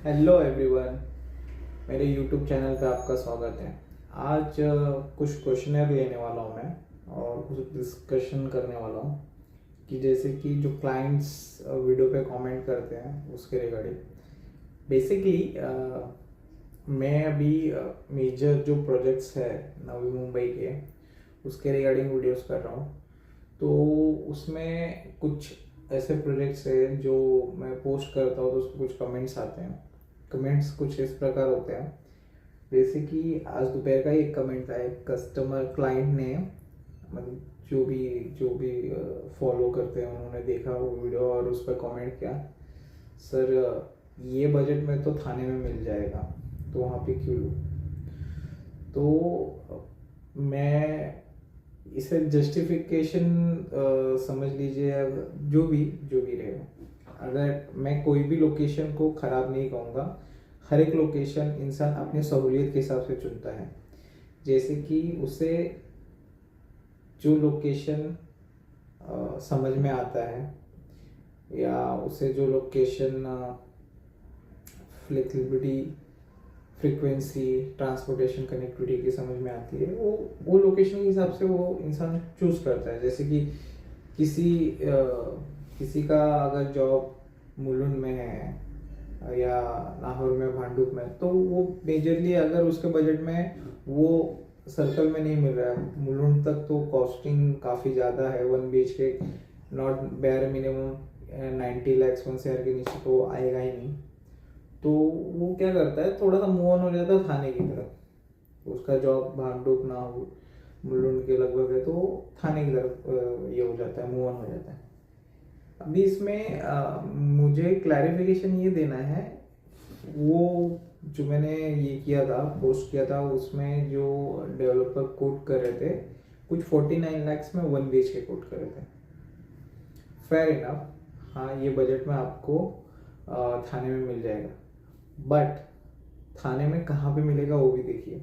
Hello everyone, मेरे YouTube channel पे आपका स्वागत है। आज कुछ क्वेश्चनर लेने वाला हूँ मैं और कुछ डिस्कशन करने वाला हूँ कि जैसे कि जो क्लाइंट्स वीडियो पे कमेंट करते हैं उसके रिगार्डिंग। बेसिकली मैं अभी मेजर जो प्रोजेक्ट्स है नवी मुंबई के उसके रिगार्डिंग वीडियोस कर रहा हूँ। तो उसमें कुछ ऐसे प्रोजेक्ट्स है जो मैं पोस्ट करता हूँ तो उसको कुछ कमेंट्स आते हैं। कमेंट्स कुछ इस प्रकार होते हैं, जैसे कि आज दोपहर का एक कमेंट था। एक कस्टमर क्लाइंट ने, मतलब जो भी फॉलो करते हैं उन्होंने देखा वो वीडियो और उस पर कमेंट किया, सर ये बजट में तो थाने में मिल जाएगा, तो वहाँ पे क्यों लूँ। तो मैं इसे जस्टिफिकेशन समझ लीजिए, जो भी रहेगा। अगर मैं कोई भी लोकेशन को ख़राब नहीं कहूँगा, हर एक लोकेशन इंसान अपनी सहूलियत के हिसाब से चुनता है। जैसे कि उसे जो लोकेशन समझ में आता है या उसे जो location flexibility, frequency, transportation, connectivity की समझ में आती है, वो लोकेशन के हिसाब से वो इंसान चूज़ करता है। जैसे कि किसी किसी का अगर जॉब मुलुंड में है या नाहौर में, भांडुप में, तो वो मेजरली अगर उसके बजट में वो सर्कल में नहीं मिल रहा है मुलुंड तक, तो कॉस्टिंग काफ़ी ज़्यादा है। 1 BHK not bare minimum 90 lakhs 1 CR के नीचे तो आएगा ही नहीं। तो वो क्या करता है, थोड़ा सा मूव ऑन हो जाता है थाने की तरफ। उसका जॉब भांडुप ना हो मुलुंड के लगभग है, तो थाने की तरफ ये हो जाता है, मूव ऑन हो जाता है। अभी इसमें मुझे क्लैरिफिकेशन ये देना है, वो जो मैंने ये किया था, पोस्ट किया था, उसमें जो डेवलपर कोट कर रहे थे कुछ 49 lakhs में 1 BHK कोट कर रहे थे। फेयर इनफ, हाँ ये बजट में आपको थाने में मिल जाएगा, बट थाने में कहाँ पे मिलेगा वो भी देखिए।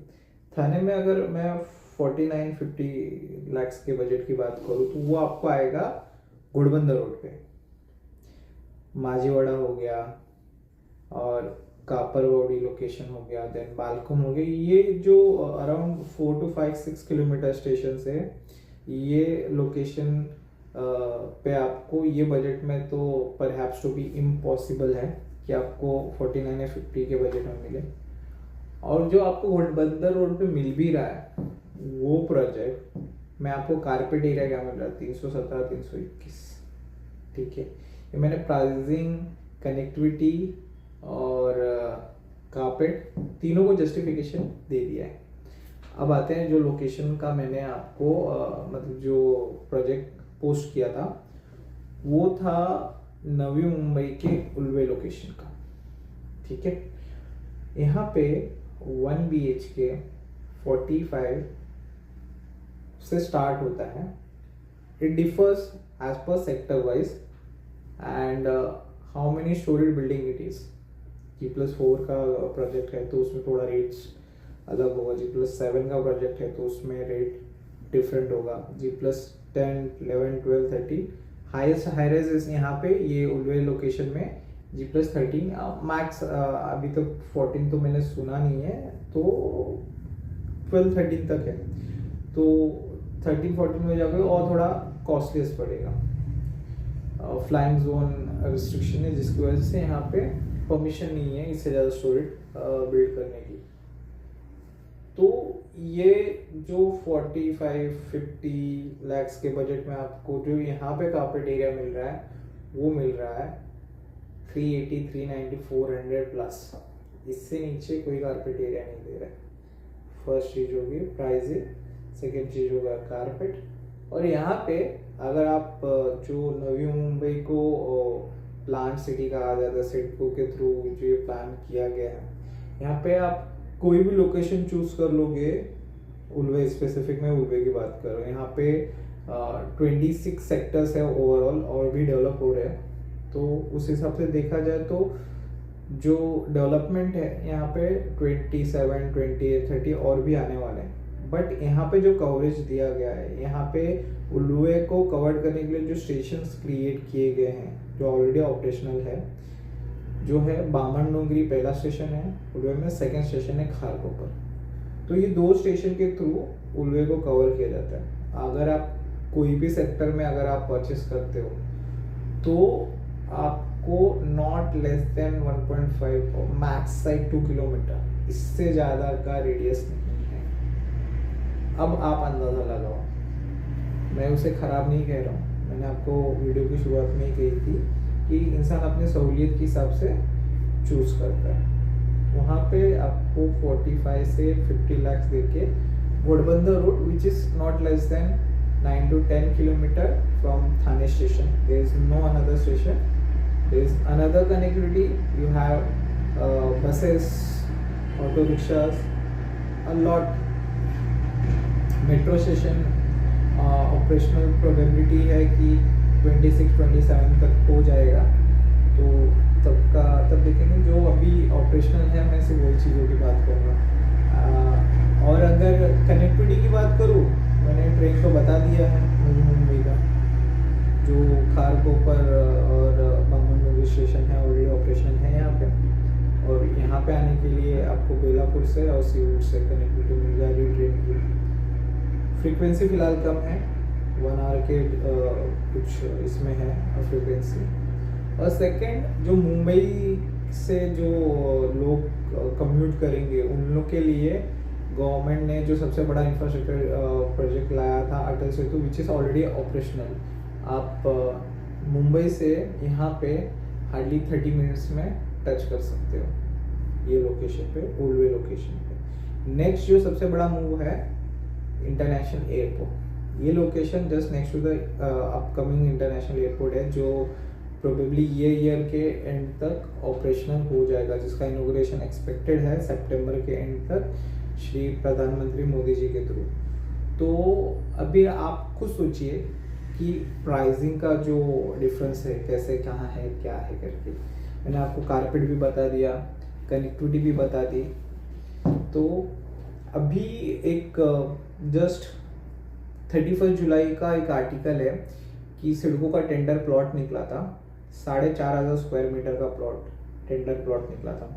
थाने में अगर मैं 49-50 lakhs के बजट की बात करूँ तो वो आपको आएगा घोड़बंदर रोड पे, माजीवाड़ा हो गया और कापरवाड़ी लोकेशन हो गया, देन बालकुम हो गया। ये जो अराउंड 4 to 5-6 किलोमीटर स्टेशन से ये लोकेशन पे आपको ये बजट में तो परहैप्स टू बी इम्पॉसिबल है कि आपको 49 या 50 के बजट में मिले। और जो आपको घोड़बंदर रोड पे मिल भी रहा है वो प्रोजेक्ट में आपको कारपेट एरिया क्या मिल रहा है, 317-321। ठीक है, ये मैंने प्राइसिंग, कनेक्टिविटी और कारपेट तीनों को जस्टिफिकेशन दे दिया है। अब आते हैं जो लोकेशन का मैंने आपको मतलब जो प्रोजेक्ट पोस्ट किया था, वो था नवी मुंबई के उल्वे लोकेशन का। ठीक है, यहाँ पे 1 BHK 45 से स्टार्ट होता है। It differs as per sector wise and how many story building it is. G+4 का प्रोजेक्ट है तो उसमें थोड़ा रेट्स अलग होगा, G+7 का प्रोजेक्ट है तो उसमें रेट डिफरेंट होगा, G+10, 11, 12, 13 हाईएस्ट हाईराइज यहाँ पे ये उल्वे लोकेशन में G+13 मैक्स। अभी तक 14 तो मैंने सुना नहीं है, तो 12-13 तक है। तो 13-14 में जाकर और थोड़ा कॉस्टलीस्ट पड़ेगा। फ्लाइंग जोन रिस्ट्रिक्शन है जिसकी वजह से यहाँ पे परमिशन नहीं है इससे ज़्यादा स्टोरेज बिल्ड करने की। तो ये जो 45-50 lakhs के बजट में आपको जो यहाँ पे कारपेट एरिया मिल रहा है वो मिल रहा है 380, 390, 400 प्लस। इससे नीचे कोई कारपेट एरिया नहीं दे रहा है। फर्स्ट चीज़ होगी प्राइसिंग, सेकेंड चीज़ होगा कारपेट। और यहाँ पे अगर आप जो नवी मुंबई को प्लांट सिटी कहा जाता है, सिडको के थ्रू जो ये प्लान किया गया है, यहाँ पे आप कोई भी लोकेशन चूज कर लोगे, उल्वे स्पेसिफिक में उल्वे की बात करो, यहाँ पे 26 सेक्टर्स है ओवरऑल और भी डेवलप हो रहे हैं। तो उस हिसाब से देखा जाए तो जो डेवलपमेंट है यहाँ पे 27, 28, 30 और भी आने वाले हैं। बट यहाँ पे जो कवरेज दिया गया है, यहाँ पे उल्वे को कवर करने के लिए जो स्टेशंस क्रिएट किए गए हैं जो ऑलरेडी ऑपरेशनल है, जो है बामन डोंगरी पहला स्टेशन है उल्वे में, सेकंड स्टेशन है खारकोपर। तो ये 2 स्टेशन के थ्रू उल्वे को कवर किया जाता है। अगर आप कोई भी सेक्टर में अगर आप परचेस करते हो तो आपको not less than 1.5 max side 2 kilometre, इससे ज़्यादा का रेडियस नहीं है। अब आप अंदाज़ा लगाओ, मैं उसे ख़राब नहीं कह रहा हूँ, मैंने आपको वीडियो की शुरुआत में ही कही थी कि इंसान अपने सहूलियत के हिसाब से चूज़ करता है। वहाँ पे आपको 45 से 50 लाख देके Ghodbunder road which is not less than 9 to 10 kilometer from Thane station. There is no another station. There is another connectivity. You have buses, auto rickshaws, a lot. Metro station operational probability है कि 26-27 तक हो जाएगा। तो तब देखेंगे। जो अभी ऑपरेशनल है मैं सिर्फ वही चीज़ों की बात करूँगा। और अगर कनेक्टिविटी की बात करूँ, मैंने ट्रेन को बता दिया है मुंबई का, जो खारकोपर और बामन डोंगरी स्टेशन है ऑलरेडी ऑपरेशनल है यहाँ पे। और यहाँ पे आने के लिए आपको बेलापुर से और सीवुड से कनेक्टिविटी मिल जाएगी ट्रेन की। फ्रीक्वेंसी फ़िलहाल कम है, 1 आवर के कुछ इसमें है फ्रीक्वेंसी। और सेकंड, जो मुंबई से जो लोग कम्यूट करेंगे उन लोग के लिए गवर्नमेंट ने जो सबसे बड़ा इंफ्रास्ट्रक्चर प्रोजेक्ट लाया था Atal Setu, which is already operational. आप मुंबई से यहाँ पे हार्डली 30 मिनट्स में टच कर सकते हो ये लोकेशन पे, उल्वे लोकेशन पे। नेक्स्ट जो सबसे बड़ा मूव है इंटरनेशनल एयरपोर्ट। ये location just next to the upcoming international airport है, जो प्रोबेबली ये ईयर के एंड तक ऑपरेशनल हो जाएगा, जिसका इनॉग्रेशन एक्सपेक्टेड है सितंबर के एंड तक श्री प्रधानमंत्री मोदी जी के थ्रू। तो अभी आप खुद सोचिए कि प्राइसिंग का जो डिफरेंस है, कैसे कहाँ है क्या है करके। मैंने आपको कारपेट भी बता दिया, कनेक्टिविटी भी बता दी। तो अभी एक जस्ट 31 जुलाई का एक आर्टिकल है कि सिडको का टेंडर प्लॉट निकला था, 4,500 स्क्वायर मीटर का टेंडर प्लॉट निकला था।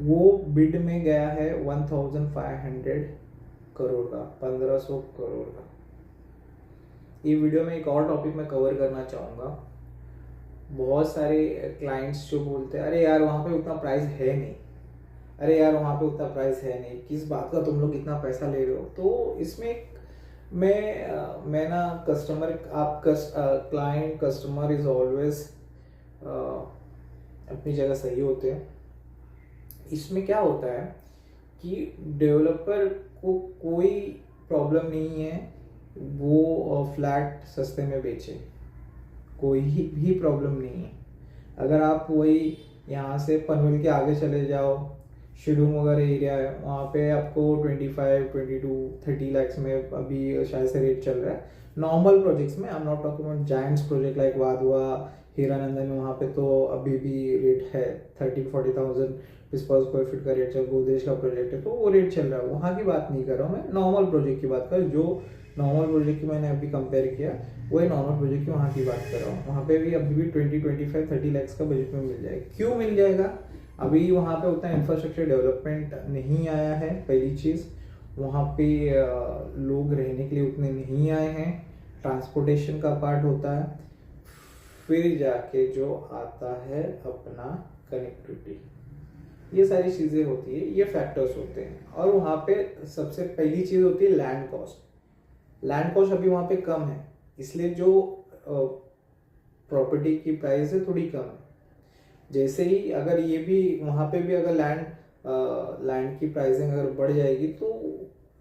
वो बिड में गया है 1500 करोड़ का, 1500 करोड़ का। ये वीडियो में एक और टॉपिक में कवर करना चाहूँगा। बहुत सारे क्लाइंट्स जो बोलते हैं, अरे यार वहाँ पे उतना प्राइस है नहीं, अरे यार वहाँ पे उतना प्राइस है नहीं, किस बात का तुम लोग इतना पैसा ले रहे हो। तो इसमें मैं ना कस्टमर, आप क्लाइंट कस्टमर इज ऑलवेज अपनी जगह सही होते हैं। इसमें क्या होता है कि डेवलपर को कोई प्रॉब्लम नहीं है वो फ्लैट सस्ते में बेचे, कोई भी प्रॉब्लम नहीं है। अगर आप वही यहाँ से पनवेल के आगे चले जाओ, शिडूंग वगैरह एरिया है, वहाँ पे आपको 25, 22, 30 लाख में अभी शायद से रेट चल रहा है नॉर्मल प्रोजेक्ट्स में। I am not talking about giants project like Wadhwa, Hiranandan, वहाँ पे तो अभी भी रेट है 30-40,000 पर स्क्वायर फीट का रेट। जब गोदरेज का प्रोजेक्ट है तो वो रेट चल रहा है, वहाँ की बात नहीं कर रहा हूँ मैं, नॉर्मल प्रोजेक्ट की बात कर। जो नॉर्मल प्रोजेक्ट की मैंने अभी कंपेयर किया, वही नॉर्मल प्रोजेक्ट की वहाँ की बात कर रहा हूँ। वहाँ पे भी अभी भी 20, 25, 30 लाख का बजट में मिल जाएगा। क्यों मिल जाएगा? अभी वहाँ पे उतना इंफ्रास्ट्रक्चर डेवलपमेंट नहीं आया है, पहली चीज़। वहाँ पे लोग रहने के लिए उतने नहीं आए हैं, ट्रांसपोर्टेशन का पार्ट होता है, फिर जाके जो आता है अपना कनेक्टिविटी, ये सारी चीज़ें होती है, ये फैक्टर्स होते हैं। और वहाँ पे सबसे पहली चीज़ होती है लैंड कॉस्ट। लैंड कॉस्ट अभी वहाँ पे कम है, इसलिए जो प्रॉपर्टी की प्राइस है थोड़ी कम है। जैसे ही अगर ये भी वहाँ पे भी अगर लैंड की प्राइसिंग अगर बढ़ जाएगी तो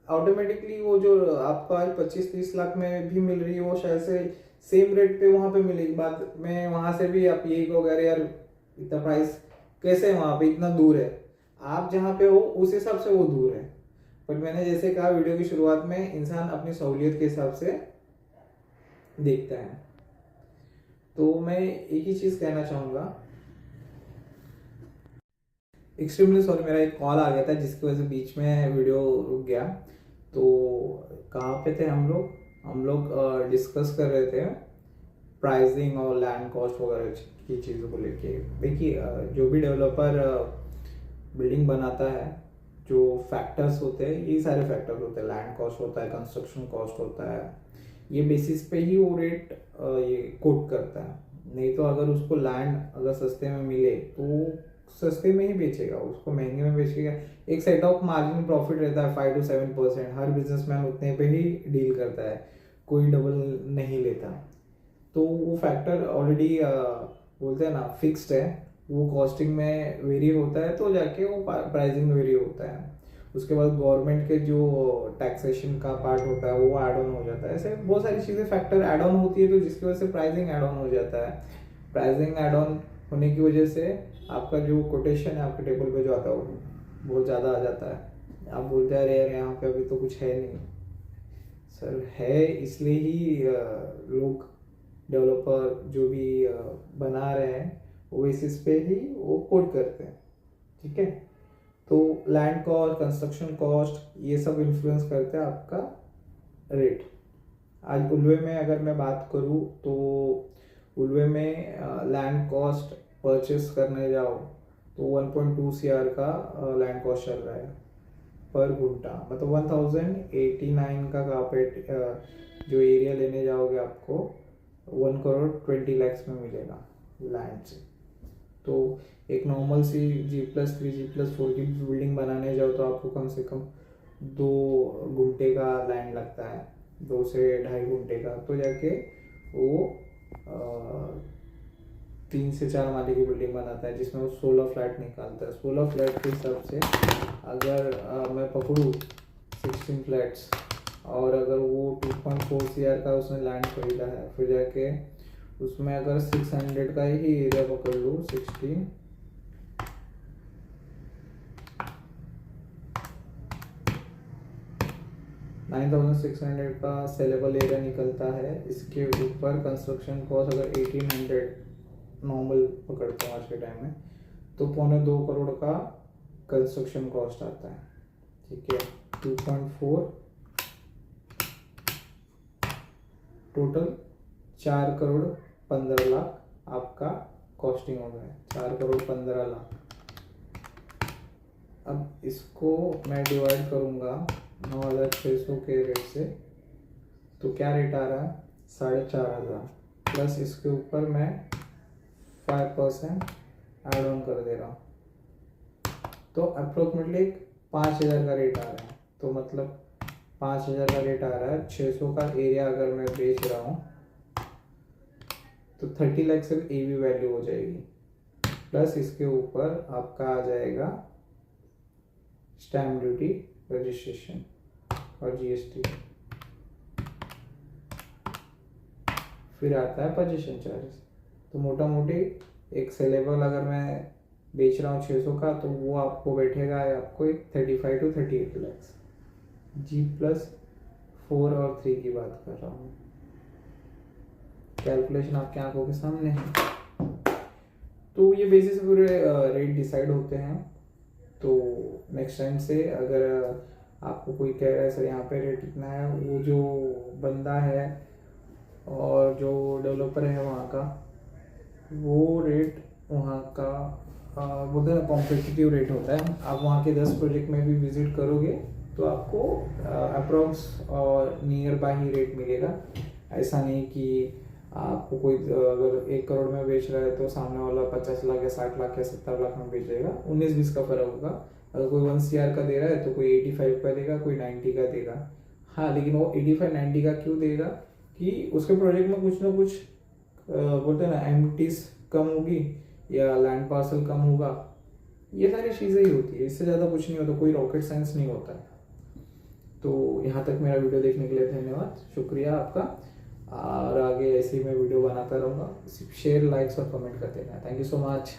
ऑटोमेटिकली वो जो आपको आज 25-30 लाख में भी मिल रही है वो शायद से सेम रेट पे वहाँ पे मिलेगी। बाद में वहाँ से भी आप यही कहोगे अरे यार इतना प्राइस कैसे है, वहाँ पे इतना दूर है। आप जहाँ पे हो उस हिसाब से वो दूर है। बट मैंने जैसे कहा वीडियो की शुरुआत में, इंसान अपनी सहूलियत के हिसाब से देखता है। तो मैं एक ही चीज़ कहना चाहूँगा, एक्सट्रीमली सॉरी, मेरा एक कॉल आ गया था जिसकी वजह से बीच में वीडियो रुक गया। तो कहाँ पे थे हम लोग डिस्कस कर रहे थे प्राइसिंग और लैंड कॉस्ट वगैरह की चीज़ों को लेके। देखिए जो भी डेवलपर बिल्डिंग बनाता है, जो फैक्टर्स होते हैं, ये सारे फैक्टर्स होते हैं, लैंड कॉस्ट होता है, कंस्ट्रक्शन कॉस्ट होता है, ये बेसिस पे ही वो रेट ये कोट करता है। नहीं तो अगर उसको लैंड अगर सस्ते में मिले तो सस्ते में ही बेचेगा, उसको महंगे में बेचेगा। एक सेट ऑफ मार्जिन प्रॉफिट रहता है 5 to 7%। हर बिजनेसमैन उतने पे ही डील करता है, कोई डबल नहीं लेता। तो वो फैक्टर ऑलरेडी बोलते हैं ना फिक्स्ड है, वो कॉस्टिंग में वेरी होता है तो जाके वो प्राइसिंग में वेरी होता है। उसके बाद गवर्नमेंट के जो टैक्सेशन का पार्ट होता है वो ऐड ऑन हो जाता है। ऐसे बहुत सारी चीज़ें फैक्टर ऐड ऑन होती है, तो जिसकी वजह से प्राइसिंग ऐड ऑन हो जाता है। प्राइसिंग ऐड ऑन होने की वजह से आपका जो कोटेशन है आपके टेबल पे जो आता है वो बहुत ज़्यादा आ जाता है। आप बोलते हैं अरे यार यहाँ पे अभी तो कुछ है नहीं। सर है, इसलिए ही लोग डेवलपर जो भी बना रहे हैं वो बेसिस पे ही वो कोड करते हैं। ठीक है, तो लैंड कॉस्ट, कंस्ट्रक्शन कॉस्ट, ये सब इन्फ्लुएंस करते हैं आपका रेट। आज उल्वे में अगर मैं बात करूँ तो उल्वे में लैंड कॉस्ट परचेस करने जाओ तो 1.2 CR का लैंड कॉस्ट चल रहा है पर गुंटा। मतलब 1089 का कारपेट जो एरिया लेने जाओगे आपको 1 करोड़ 20 लाख में मिलेगा लैंड से। तो एक नॉर्मल सी G+3 G+4 की बिल्डिंग बनाने जाओ तो आपको कम से कम 2 गुंटे का लैंड लगता है, 2 से 2.5 गुंटे का, तो जाके वो 3 से 4 माले की बिल्डिंग बनाता है, जिसमें वो 16 फ्लैट निकालता है। 16 फ्लैट के हिसाब से अगर मैं पकड़ूँ 16 फ्लैट्स, और अगर वो 2.4 CR का उसने लैंड खरीदा है, फिर जाके उसमें अगर 600 का ही एरिया पकड़ लूँ, 9600 का सेलेबल एरिया निकलता है। इसके ऊपर कंस्ट्रक्शन कॉस्ट अगर 1800 नॉर्मल पकड़ता हूँ आज के टाइम में, तो 2.25 करोड़ का कंस्ट्रक्शन कॉस्ट आता है। ठीक है, 2.4 टोटल 4 करोड़ 15 लाख आपका कॉस्टिंग हो गया है, 4 करोड़ 15 लाख। अब इसको मैं डिवाइड करूँगा 9600 के रेट से, तो क्या रेट आ रहा है 4500, प्लस इसके ऊपर मैं 5% ऐड ऑन कर दे रहा हूँ, तो अप्रोक्सीमेटली 5000 का रेट आ रहा है। तो मतलब 5000 का रेट आ रहा है, 600 का एरिया अगर मैं बेच रहा हूँ तो 30 लाख सिर्फ AV वैल्यू हो जाएगी, प्लस इसके ऊपर आपका आ जाएगा स्टैम्प ड्यूटी, रजिस्ट्रेशन और GST, फिर आता है पोजीशन चार्ज। तो मोटा मोटी एक सेलेबल अगर मैं बेच रहा हूँ 600 का, तो वो आपको बैठेगा आपको 35 to 38 लाख। G+4 और 3 की बात कर रहा हूँ, कैलकुलेशन आपके आंखों के सामने है। तो ये बेसिस पूरे रेट डिसाइड होते हैं। तो नेक्स्ट टाइम से अगर आपको कोई कह रहा है सर यहाँ पे रेट इतना है, वो जो बंदा है और जो डेवलपर है वहाँ का, वो रेट वहाँ का बोलते हैं कॉम्पिटिटिव रेट होता है। आप वहाँ के 10 प्रोजेक्ट में भी विजिट करोगे तो आपको अप्रॉक्स और नियर बाय ही रेट मिलेगा। ऐसा नहीं कि आपको कोई अगर 1 करोड़ में बेच रहा है तो सामने वाला 50 लाख या 60 लाख या 70 लाख में बेचेगा, 19-20 का फर्क होगा। अगर कोई 1 CR का दे रहा है तो कोई 85 का देगा, कोई 90 का देगा। हाँ, लेकिन वो 85-90 का क्यों देगा कि उसके प्रोजेक्ट में कुछ ना कुछ बोलते हैं ना एम्प्टीज कम होगी या लैंड पार्सल कम होगा, ये सारी चीज़ें ही होती है, इससे ज़्यादा कुछ नहीं होता, कोई रॉकेट साइंस नहीं होता है। तो यहाँ तक मेरा वीडियो देखने के लिए धन्यवाद, शुक्रिया आपका, और आगे ऐसे ही मैं वीडियो बनाता रहूँगा। सिर्फ शेयर, लाइक्स और कमेंट करते रहना। Thank you so much.